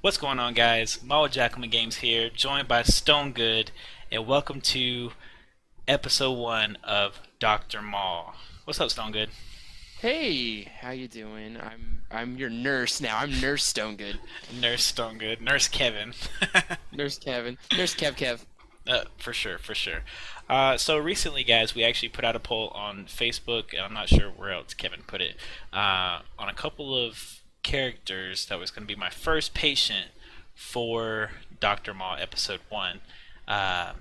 What's going on, guys? Maul Jackalmen Games here, joined by Stone Good, and welcome to episode 1 of Dr. Maul. What's up, Stone Good? Hey, how you doing? I'm your nurse now. I'm Nurse Stonegood. Nurse Stone Good, Nurse Kevin. Nurse Kevin. Nurse Kev. For sure, for sure. So recently, guys, we actually put out a poll on Facebook, and I'm not sure where else Kevin put it, on a couple of characters that was going to be my first patient for Dr. Maul episode 1. Uh,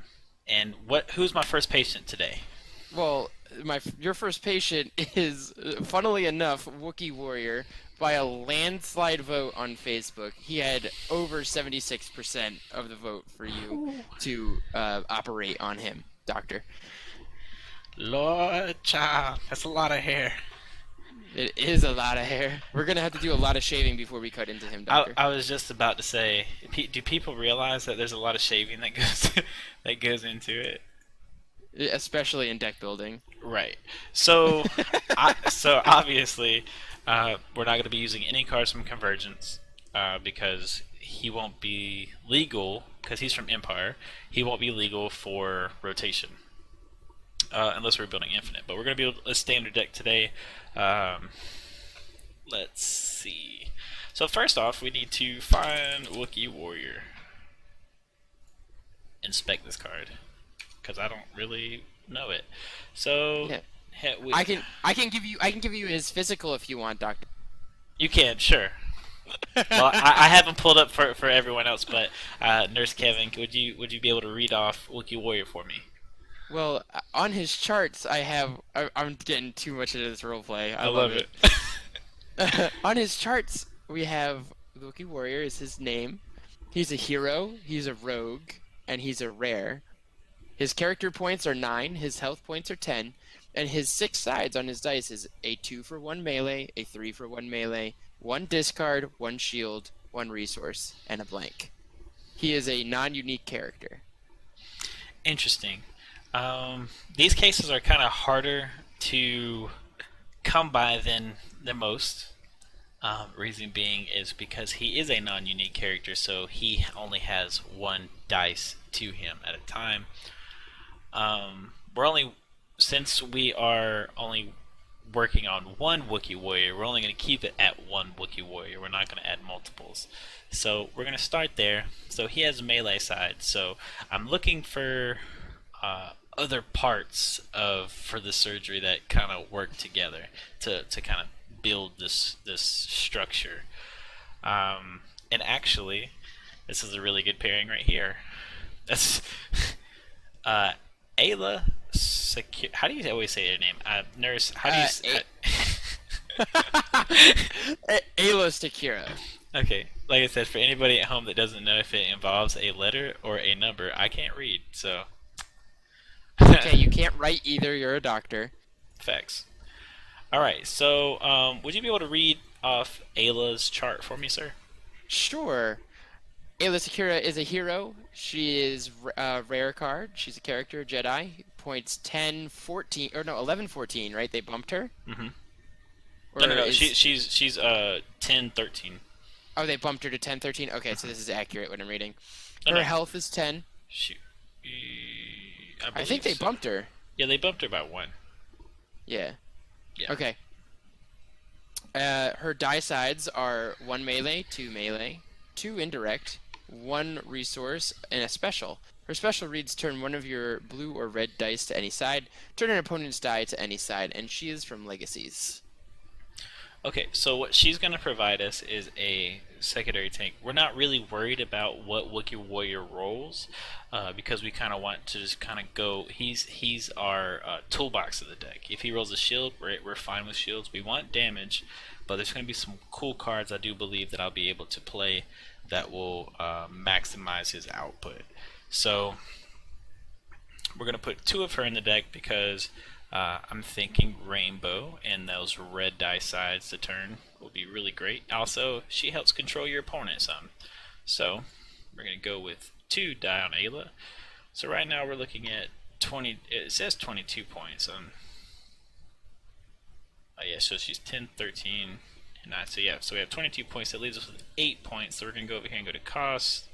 and who's my first patient today? Well, your first patient is, funnily enough, Wookie Warrior by a landslide vote on Facebook. He had over 76% of the vote for you to operate on him, Doctor. Lord, child, that's a lot of hair. It is a lot of hair. We're gonna have to do a lot of shaving before we cut into him, I, Doctor. I was just about to say, do people realize that there's a lot of shaving that goes that goes into it? Especially in deck building. Right. So, so obviously, we're not going to be using any cards from Convergence because he won't be legal because he's from Empire. He won't be legal for rotation unless we're building Infinite. But we're going to build a standard deck today. Um, let's see. So first off, we need to find Wookie Warrior. Inspect this card because I don't really know it. So Yeah. we, I can give you his physical if you want, Doctor. you can, sure. Well, I haven't pulled up for everyone else, but Nurse Kevin, would you be able to read off Wookie Warrior for me? Well, on his charts, I'm getting too much into this roleplay. I I love love it. it. On his charts, we have Wookiee Warrior is his name. He's a hero, he's a rogue, and he's a rare. His character points are 9, his health points are 10, and his 6 sides on his dice is a 2 for 1 melee, a 3 for 1 melee, 1 discard, 1 shield, 1 resource, and a blank. He is a non-unique character. Interesting. These cases are kind of harder to come by than most. Reason being is because he is a non-unique character, so he only has 1 dice to him at a time. We're only since we are only working on 1 Wookiee Warrior, we're only going to keep it at 1 Wookiee Warrior. We're not going to add multiples. So we're going to start there. So he has a melee side. So I'm looking for other parts for the surgery that kind of work together to kind of build this structure. And actually, this is a really good pairing right here. That's uh, Ayla Secure. How do you always say your name? Nurse. How do you? Alos Takira. Okay, like I said, for anybody at home that doesn't know if it involves a letter or a number, I can't read, so It's okay, you can't write either, you're a doctor. facts. All right, so would you be able to read off Ayla's chart for me, sir? Sure. Ayla Sakura is a hero. She is a rare card. She's a character, Jedi. Points 10, 14, or no, 11, 14, right? They bumped her? Mm-hmm. Or No, no, no. is... She's 10, 13. Oh, they bumped her to 10, 13? Okay, so this is accurate what I'm reading. No, Her no. health is 10. Shoot. I I think believe they so. bumped her. Yeah, they bumped her by 1. Yeah. Yeah. Okay. Her die sides are 1 melee, 2 melee, 2 indirect, 1 resource, and a special. Her special reads turn one of your blue or red dice to any side, turn an opponent's die to any side, and she is from Legacies. Okay, so what she's going to provide us is a secondary tank. We're not really worried about what Wookiee Warrior rolls because we kind of want to just kind of go. He's our toolbox of the deck. If he rolls a shield, we're fine with shields. We want damage, but there's going to be some cool cards I do believe that I'll be able to play that will maximize his output. So we're going to put 2 of her in the deck because I'm thinking rainbow and those red die sides to turn will be really great. Also, she helps control your opponent some. So we're going to go with 2 die on Ayla. So right now we're looking at 20. It says 22 points. Oh yeah, so she's 10, 13, 9. So yeah, so we have 22 points. That leaves us with 8 points. So we're gonna go over here and go to cost.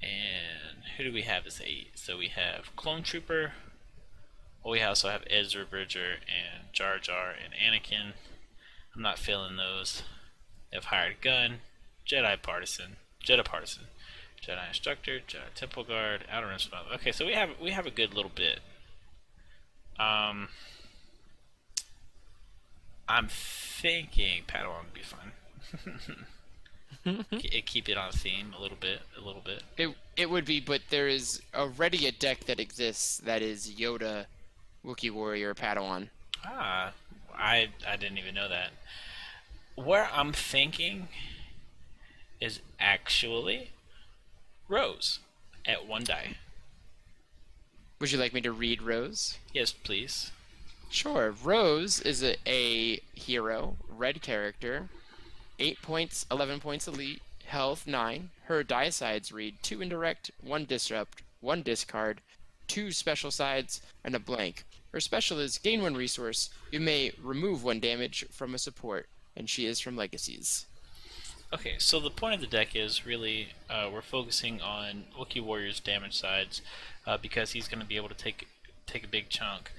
And who do we have as 8? So we have Clone Trooper. Well, we also have Ezra Bridger and Jar Jar and Anakin. I'm not feeling those. They have Hired Gun, Jedi Partisan, Jedi Instructor, Jedi Temple Guard, Outer Rim Spell. Okay, so we have a good little bit. I'm thinking Padawan would be fun. Keep it on theme a little bit, It would be, but there is already a deck that exists that is Yoda, Wookiee Warrior, Padawan. Ah, I didn't even know that. Where I'm thinking is actually Rose at 1 die. Would you like me to read Rose? Yes, please. Sure. Rose is a hero, red character, 8 points, 11 points elite, health 9. Her die sides read 2 indirect, 1 disrupt, 1 discard, 2 special sides, and a blank. Her special is gain 1 resource. You may remove 1 damage from a support, and she is from Legacies. Okay, so the point of the deck is really we're focusing on Wookiee Warrior's damage sides because he's going to be able to take a big chunk.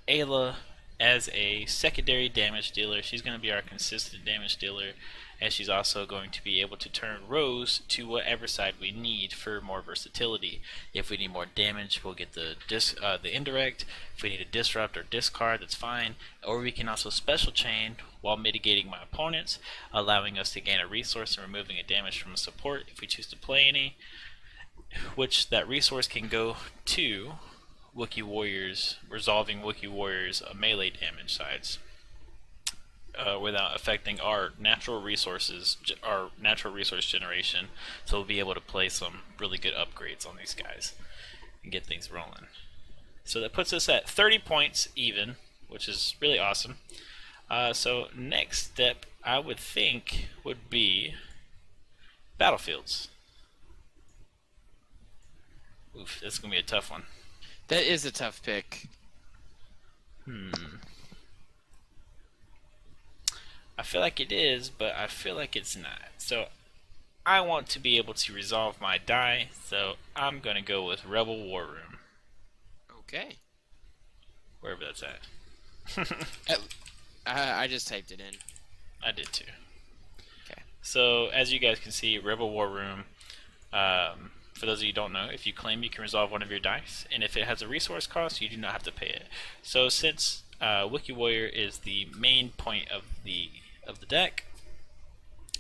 Ayla, as a secondary damage dealer, she's going to be our consistent damage dealer, and she's also going to be able to turn Rose to whatever side we need for more versatility. If we need more damage, we'll get the indirect. If we need a disrupt or discard, that's fine. Or we can also special chain while mitigating my opponents, allowing us to gain a resource and removing a damage from a support if we choose to play any, which that resource can go to Wookiee Warriors, resolving Wookiee Warriors melee damage sides. Without affecting our natural resource generation, so we'll be able to play some really good upgrades on these guys and get things rolling. So that puts us at 30 points even, which is really awesome. So next step, I would think, would be battlefields. Oof, that's gonna be a tough one. That is a tough pick. I feel like it is, but I feel like it's not. So I want to be able to resolve my die, so I'm gonna go with Rebel War Room. Okay. Wherever that's at. I just typed it in. I did too. Okay. So as you guys can see, Rebel War Room, for those of you who don't know, if you claim, you can resolve one of your dice, and if it has a resource cost, you do not have to pay it. So since Wookiee Warrior is the main point of the deck,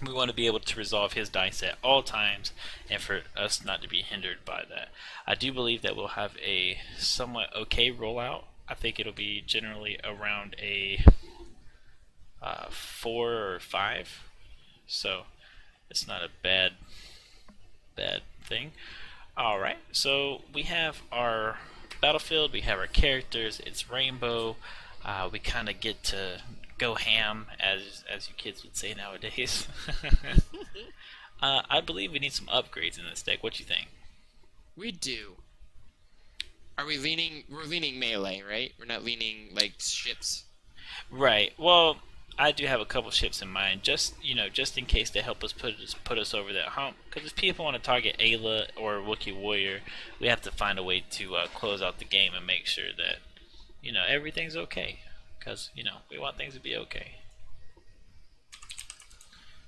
we want to be able to resolve his dice at all times, and for us not to be hindered by that. I do believe that we'll have a somewhat okay rollout. I think it'll be generally around a 4 or 5, so it's not a bad thing. Alright, so we have our battlefield, we have our characters, it's rainbow. We kind of get to go ham, as you kids would say nowadays. I believe we need some upgrades in this deck. What do you think? We do. Are we leaning? We're leaning melee, right? We're not leaning like ships. Right. Well, I do have a couple ships in mind, just in case to help us put us over that hump. Because if people want to target Ayla or Wookiee Warrior, we have to find a way to close out the game and make sure that everything's okay. Because we want things to be okay.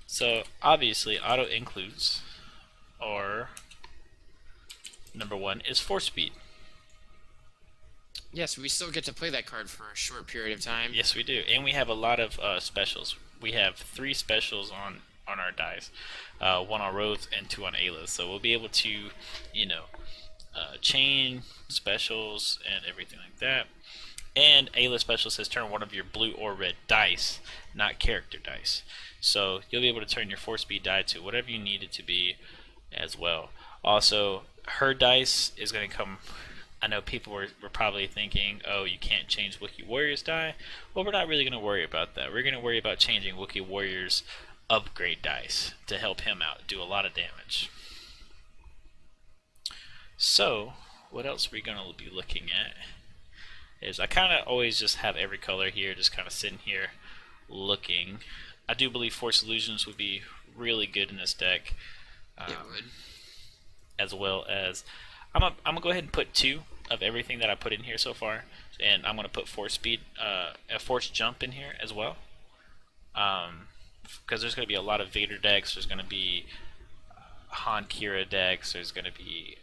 So obviously, auto includes, or number 1 is force speed. Yes, we still get to play that card for a short period of time. Yes, we do, and we have a lot of specials. We have 3 specials on our dice, 1 on Rose and 2 on Ayla. So we'll be able to, chain specials and everything like that. And Ayla special says turn one of your blue or red dice, not character dice. So you'll be able to turn your force speed die to whatever you need it to be as well. Also, her dice is going to come. I know people were probably thinking, oh, you can't change Wookiee Warrior's die. Well, we're not really going to worry about that. We're going to worry about changing Wookiee Warrior's upgrade dice to help him out, do a lot of damage. So, what else are we going to be looking at? Is I kind of always just have every color here, just kind of sitting here looking. I do believe Force Illusions would be really good in this deck, It um, would. as well as I'm gonna go ahead and put 2 of everything that I put in here so far, and I'm gonna put Force Speed, a Force Jump in here as well, because there's gonna be a lot of Vader decks. There's gonna be Han Kira decks. There's gonna be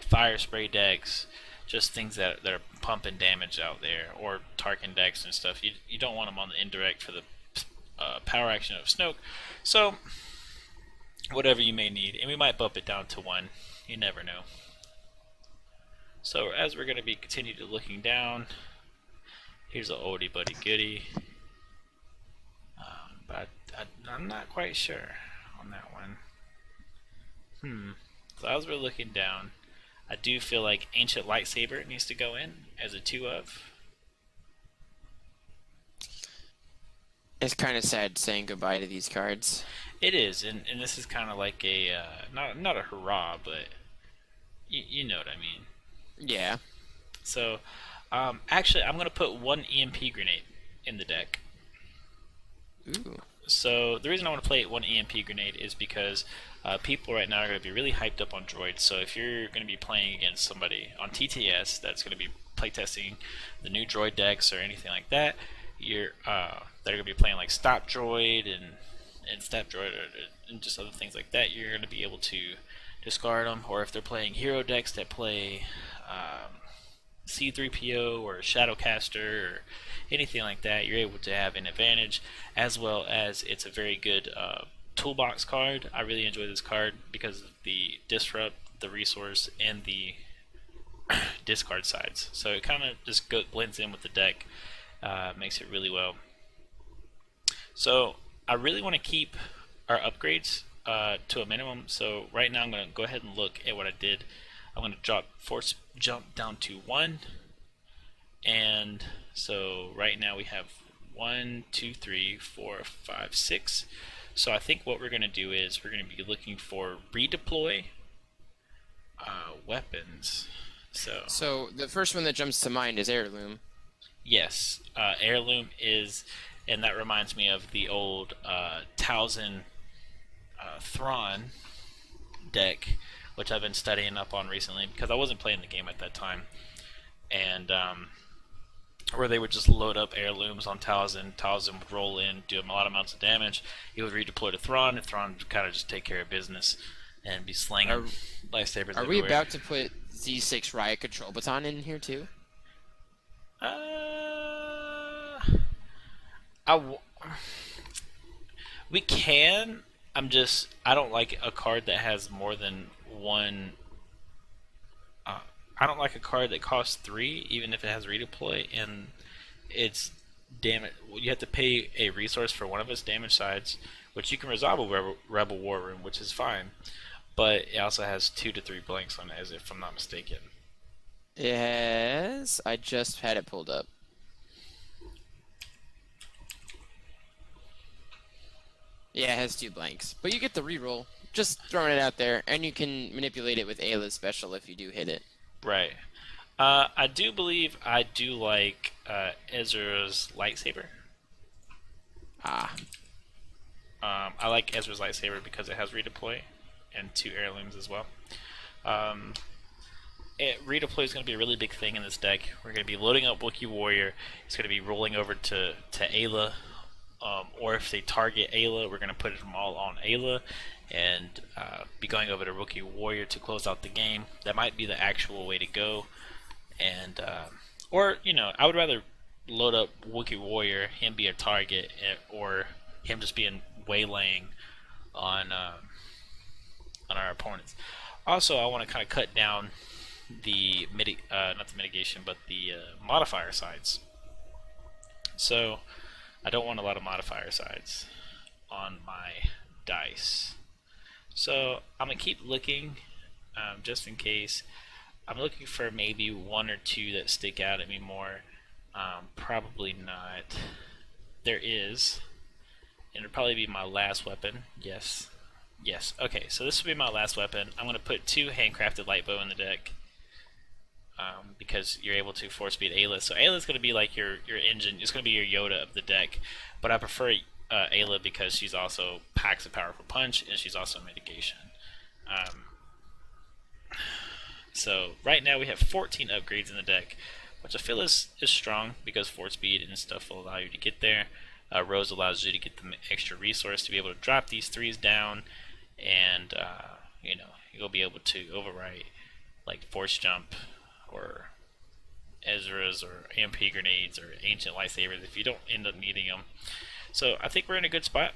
Fire Spray decks, just things that are pumping damage out there, or Tarkin decks and stuff. You don't want them on the indirect for the power action of Snoke. So whatever you may need, and we might bump it down to 1. You never know. So as we're going to be continue to looking down, here's an oldie buddy goodie, but I'm not quite sure on that one. So as we're looking down, I do feel like Ancient Lightsaber needs to go in as a 2 of. It's kind of sad saying goodbye to these cards. It is, and this is kind of like a not a hurrah, but you know what I mean. Yeah. So actually, I'm gonna put 1 EMP grenade in the deck. Ooh. So the reason I want to play 1 EMP grenade is because people right now are going to be really hyped up on droids. So if you're going to be playing against somebody on TTS that's going to be playtesting the new droid decks or anything like that, you're that are going to be playing like Stop Droid and Step Droid and just other things like that, you're going to be able to discard them. Or if they're playing hero decks that play C3PO or Shadowcaster or anything like that, you're able to have an advantage, as well as it's a very good toolbox card. I really enjoy this card because of the disrupt, the resource, and the discard sides. So it kind of just blends in with the deck, makes it really well. So I really want to keep our upgrades to a minimum. So right now I'm going to go ahead and look at what I did. I'm going to drop Force Jump down to 1, and so right now we have 1, 2, 3, 4, 5, 6. So I think what we're going to do is we're going to be looking for redeploy weapons. So the first one that jumps to mind is Heirloom. Yes, Heirloom is, and that reminds me of the old Towson Thrawn deck, which I've been studying up on recently because I wasn't playing the game at that time, and where they would just load up heirlooms on Towson. Towson would roll in, do a lot of amounts of damage. He would redeploy to Thrawn, and Thrawn would kind of just take care of business and be slinging lightsabers Are everywhere. we about to put Z6 Riot Control Baton in here too? We can. I don't like a card that has more than 1. I don't like a card that costs 3, even if it has redeploy, and it's damage. You have to pay a resource for one of its damage sides, which you can resolve with Rebel War Room, which is fine. But it also has 2 to 3 blanks on it, as if I'm not mistaken. Yes, I just had it pulled up. Yeah, it has 2 blanks, but you get the reroll. Just throwing it out there, and you can manipulate it with Ayla's special if you do hit it. Right. I do believe I do like Ezra's lightsaber. Ah. I like Ezra's lightsaber because it has redeploy and 2 heirlooms as well. Redeploy is going to be a really big thing in this deck. We're going to be loading up Wookie Warrior. It's going to be rolling over to Ayla. Or if they target Ayla, we're going to put them all on Ayla and be going over to Wookie Warrior to close out the game. That might be the actual way to go. And or, I would rather load up Wookie Warrior, him be a target, or him just being waylaying on our opponents. Also, I want to kind of cut down the not the mitigation, but the modifier sides. So I don't want a lot of modifier sides on my dice. So I'm gonna keep looking, just in case. I'm looking for maybe 1 or 2 that stick out at me more. Probably not. There is, and it'll probably be my last weapon. Yes. Okay, so this will be my last weapon. I'm gonna put 2 handcrafted lightbow in the deck. Because you're able to force feed Ayla. So Ayla's going to be like your engine. It's going to be your Yoda of the deck. But I prefer Ayla because she's also packs a powerful punch and she's also mitigation. Um, so right now we have 14 upgrades in the deck, which I feel is strong because 4 speed and stuff will allow you to get there. Rose allows you to get the extra resource to be able to drop these 3s down, and you'll be able to overwrite like Force Jump or Ezra's or AMP grenades or Ancient Lightsabers if you don't end up needing them. So I think we're in a good spot.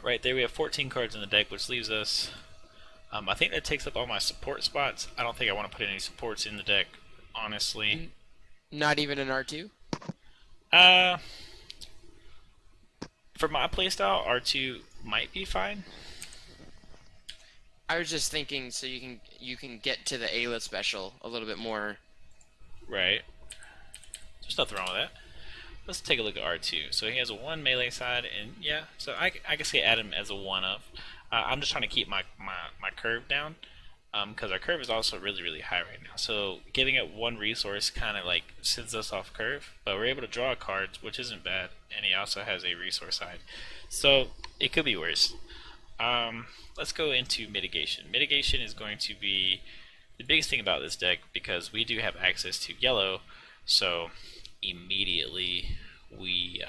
Right there we have 14 cards in the deck, which leaves us... I think that takes up all my support spots. I don't think I want to put any supports in the deck, honestly. Not even an R2? Uh, for my playstyle, R2 might be fine. I was just thinking so you can get to the Ayla special a little bit more. Right. There's nothing wrong with that. Let's take a look at R2. So he has a 1 melee side, and yeah, so I guess I add him as a 1 of. I'm just trying to keep my curve down, because our curve is also really high right now. So giving it 1 resource kind of like sends us off curve, but we're able to draw cards, which isn't bad, and he also has a resource side. So it could be worse. Let's go into mitigation. Mitigation is going to be the biggest thing about this deck because we do have access to yellow, so immediately we're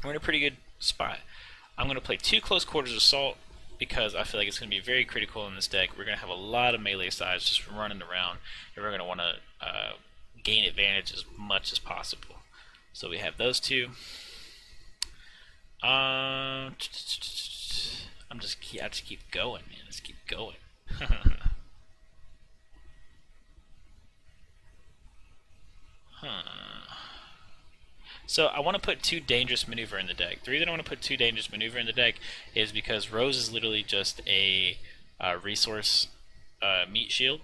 in a pretty good spot. I'm going to play 2 close quarters assault because I feel like it's going to be very critical in this deck. We're going to have a lot of melee sides just running around, and we're going to want to gain advantage as much as possible. So we have those 2. I just keep going, man. Just keep going. So I want to put 2 dangerous maneuver in the deck. The reason I want to put 2 dangerous maneuver in the deck is because Rose is literally just a resource meat shield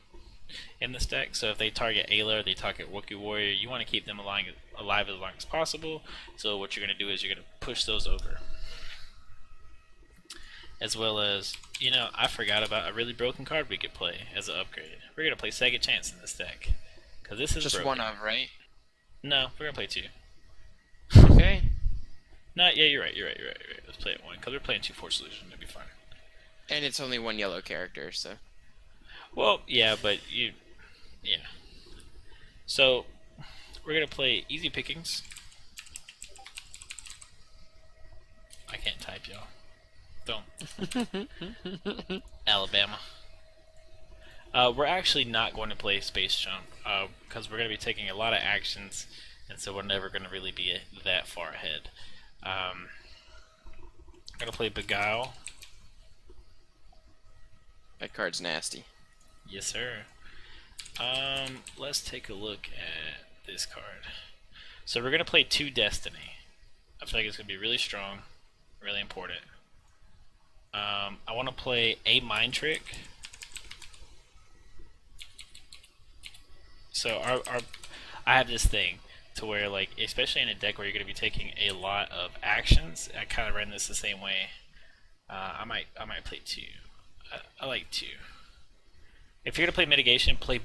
in this deck. So if they target Ayla or they target Wookie Warrior, you want to keep them alive as long as possible. So what you're going to do is you're going to push those over. As well as, I forgot about a really broken card we could play as an upgrade. We're going to play Second Chance in this deck. Because this is just broken. 1 of, right? No, we're going to play 2. Okay. No, yeah, you're right. Let's play it 1, because we're playing 2 Force Solution. It'll be fine. And it's only 1 yellow character, so. Well, yeah, but yeah. So, we're going to play Easy Pickings. I can't type, y'all. Don't. Alabama. We're actually not going to play Space Jump, because we're going to be taking a lot of actions, and so we're never going to really be that far ahead. I'm going to play Beguile. That card's nasty. Yes, sir. Let's take a look at this card. So we're going to play 2 Destiny. I feel like it's going to be really strong, really important. I want to play a Mind Trick. So I have this thing to where, like, especially in a deck where you're going to be taking a lot of actions, I kind of ran this the same way. I might play 2. I like 2. If you're going to play mitigation, play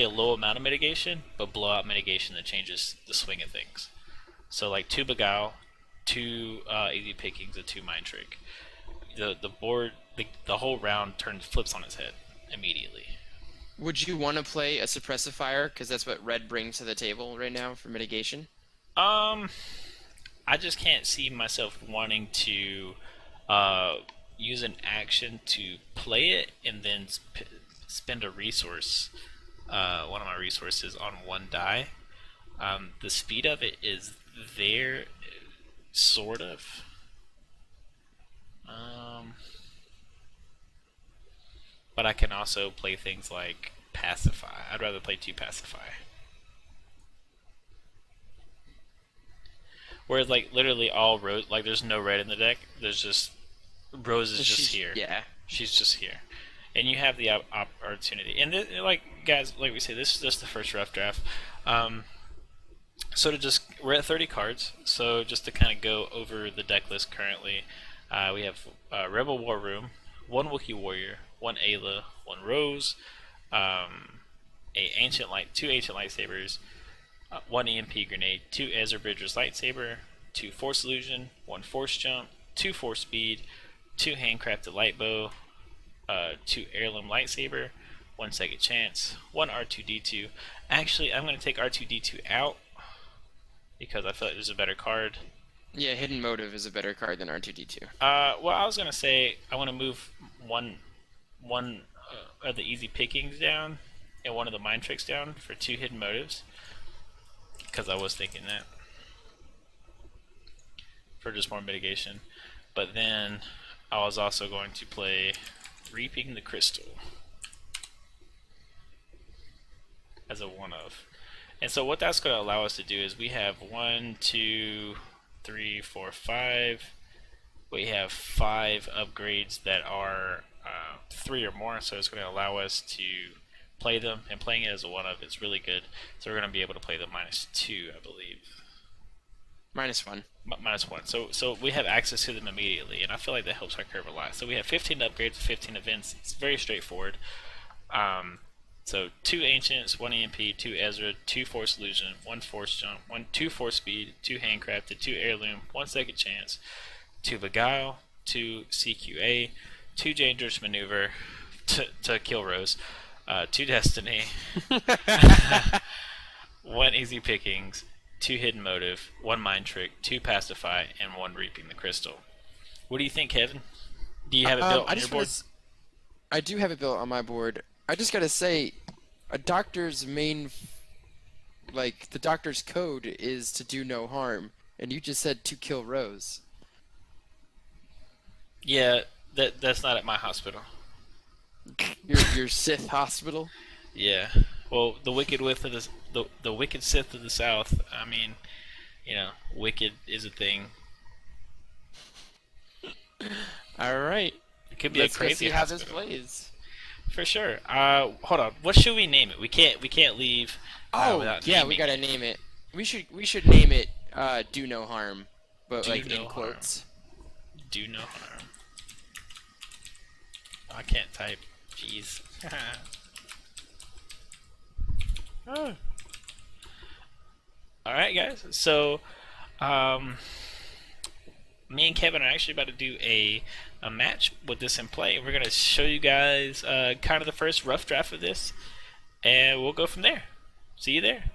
a low amount of mitigation, but blow out mitigation that changes the swing of things. So like 2 Beguile, 2 Easy Pickings, and 2 Mind Trick. The board, the whole round flips on its head immediately. Would you want to play a Suppressifier? Because that's what red brings to the table right now for mitigation. I just can't see myself wanting to use an action to play it and then spend a resource, one of my resources, on 1 die. The speed of it is there, sort of. But I can also play things like Pacify. I'd rather play 2 Pacify. Whereas, like, literally all Rose, like, there's no red in the deck. There's just, Rose is just here. Yeah. She's just here. And you have the opportunity. And, like, guys, like we say, this is just the first rough draft. So we're at 30 cards. So just to kind of go over the deck list currently, we have Rebel War Room, 1 Wookiee Warrior, 1 Ayla, 1 Rose, 2 Ancient Lightsabers, 1 EMP Grenade, 2 Ezra Bridger's Lightsaber, 2 Force Illusion, 1 Force Jump, 2 Force Speed, 2 Handcrafted Light Bow, 2 Heirloom Lightsaber, 1 Second Chance, 1 R2D2. Actually, I'm going to take R2D2 out because I feel like there's a better card. Yeah, Hidden Motive is a better card than R2D2. Well, I was going to say I want to move one of the easy pickings down and one of the mind tricks down for 2 hidden motives because I was thinking that for just more mitigation. But then I was also going to play Reaping the Crystal as a one of. And so what that's going to allow us to do is we have 1, 2, 3, 4, 5. We have 5 upgrades that are 3 or more, so it's going to allow us to play them, and playing it as a one of is really good. So we're going to be able to play the -2, I believe. -1. -1. So we have access to them immediately, and I feel like that helps our curve a lot. So we have 15 upgrades, 15 events. It's very straightforward. So 2 Ancients, 1 EMP, 2 Ezra, 2 Force Illusion, 1 Force Jump, 2 Force Speed, 2 Handcrafted, 2 Heirloom, 1 Second Chance, 2 Beguile, 2 CQA, 2 Dangerous Maneuver to kill Rose, 2 Destiny, 1 Easy Pickings, 2 Hidden Motive, 1 Mind Trick, 2 Pacify, and 1 Reaping the Crystal. What do you think, Kevin? Do you have it built on your board? I do have it built on my board. I just gotta say, a doctor's main, like, the doctor's code is to do no harm, and you just said to kill Rose. Yeah, that's not at my hospital. Your Sith hospital? Yeah. Well, the wicked width of the wicked Sith of the South. I mean, wicked is a thing. All right. It could be Let's a crazy go see hospital. how this plays. For sure. Hold on. What should we name it? We can't leave. Without yeah, we naming gotta it. name it. We should name it do no harm, but Do like no in quotes. Do no harm. I can't type. Jeez. Oh. All right, guys. So, me and Kevin are actually about to do a match with this in play. We're gonna show you guys kind of the first rough draft of this, and we'll go from there. See you there.